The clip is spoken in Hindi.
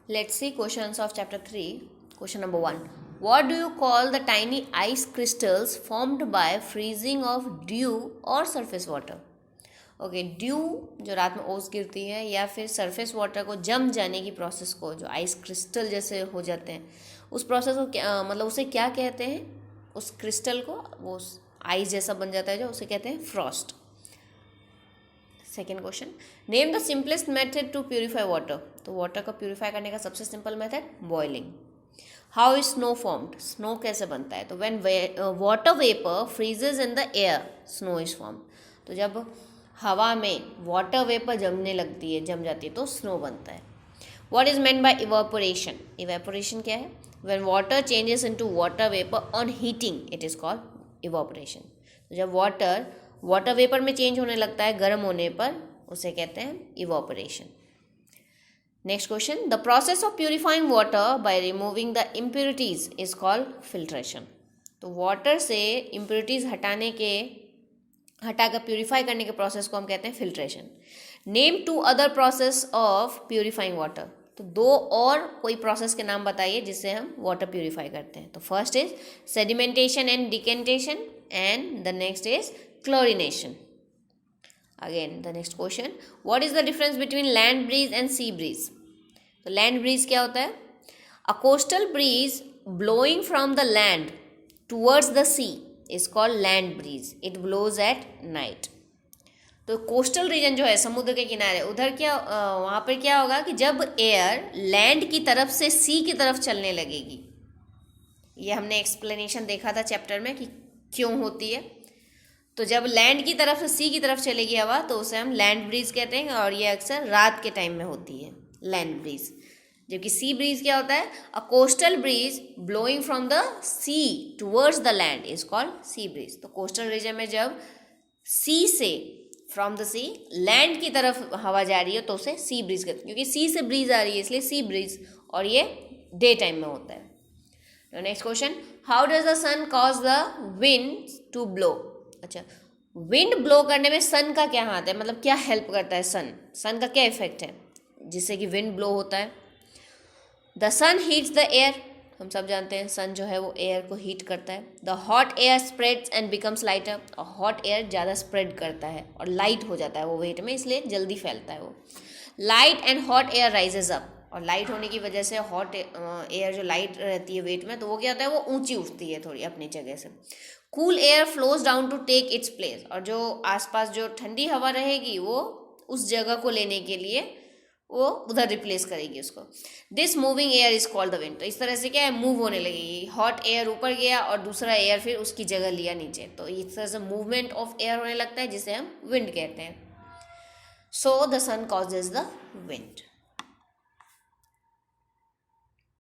Let's see questions of chapter 3. Question number 1. What do you call the tiny ice crystals formed by freezing of dew or surface water? Okay due जो रात में ओस गिरती है या फिर सरफेस वाटर को जम जाने की प्रोसेस को, जो आइस क्रिस्टल जैसे हो जाते हैं, उस प्रोसेस को क्या मतलब उसे क्या कहते हैं? उस क्रिस्टल को, वो आइस जैसा बन जाता है जो, उसे कहते हैं frost. Second question, name the simplest method to purify water. तो वाटर को प्यूरिफाई करने का सबसे simple method boiling. How is snow formed. Snow कैसे बनता है? तो when water vapour freezes in the air snow is formed. तो जब हवा में वाटर वेपर जम जाती है तो स्नो बनता है. What is meant by evaporation. Evaporation क्या है? When water changes into water vapour on heating it is called evaporation. तो जब वाटर वेपर में चेंज होने लगता है गर्म होने पर, उसे कहते हैं evaporation. Next question, the process of purifying water by removing the impurities is called filtration. तो वाटर से इम्प्योरिटीज हटाकर प्यूरिफाई करने के प्रोसेस को हम कहते हैं filtration. Name 2 other process of purifying water. तो 2 और कोई प्रोसेस के नाम बताइए जिससे हम वाटर प्यूरिफाई करते हैं. तो first is sedimentation and decantation and the next is chlorination. Again the next question, what is the difference between land breeze and sea breeze. तो लैंड ब्रीज क्या होता है? A coastal breeze blowing from the land towards the sea is called land breeze. It blows at night. तो कोस्टल रीजन जो है, समुद्र के किनारे, उधर क्या वहाँ पर क्या होगा कि जब एयर लैंड की तरफ से सी की तरफ चलने लगेगी, ये हमने एक्सप्लेनेशन देखा था चैप्टर में कि क्यों होती है. तो जब लैंड की तरफ से सी की तरफ चलेगी हवा तो उसे हम लैंड ब्रीज कहते हैं, और ये अक्सर रात के टाइम में होती है लैंड ब्रीज. जबकि सी ब्रीज क्या होता है? A coastal breeze blowing from the sea towards the land is called sea breeze. तो कोस्टल रीजन में जब सी से, फ्रॉम द सी लैंड की तरफ हवा जा रही है तो उसे सी ब्रीज कहते हैं, क्योंकि सी से ब्रीज आ रही है इसलिए सी ब्रीज, और ये डे टाइम में होता है. Next question, how does the sun cause the wind to blow. अच्छा, विंड ब्लो करने में सन का क्या हाथ है, मतलब क्या हेल्प करता है सन का क्या इफेक्ट है जिससे कि विंड ब्लो होता है? The sun heats the air. हम सब जानते हैं सन जो है वो एयर को हीट करता है. The hot air spreads and becomes lighter. और हॉट एयर ज़्यादा स्प्रेड करता है और लाइट हो जाता है वो वेट में, इसलिए जल्दी फैलता है वो. Light and hot air rises up. और लाइट होने की वजह से हॉट एयर जो लाइट रहती है वेट में, तो वो क्या होता है, वो ऊंची उठती है थोड़ी अपनी जगह से. Cool air flows down to take its place. और जो आसपास जो ठंडी हवा रहेगी वो उस जगह को लेने के लिए वो उधर रिप्लेस करेगी उसको. This moving air is called the wind. तो इस तरह से क्या है, मूव होने लगेगी. हॉट एयर ऊपर गया और दूसरा एयर फिर उसकी जगह लिया नीचे, तो इस तरह से मूवमेंट ऑफ एयर होने लगता है जिसे हम विंड कहते हैं. So the sun causes the wind.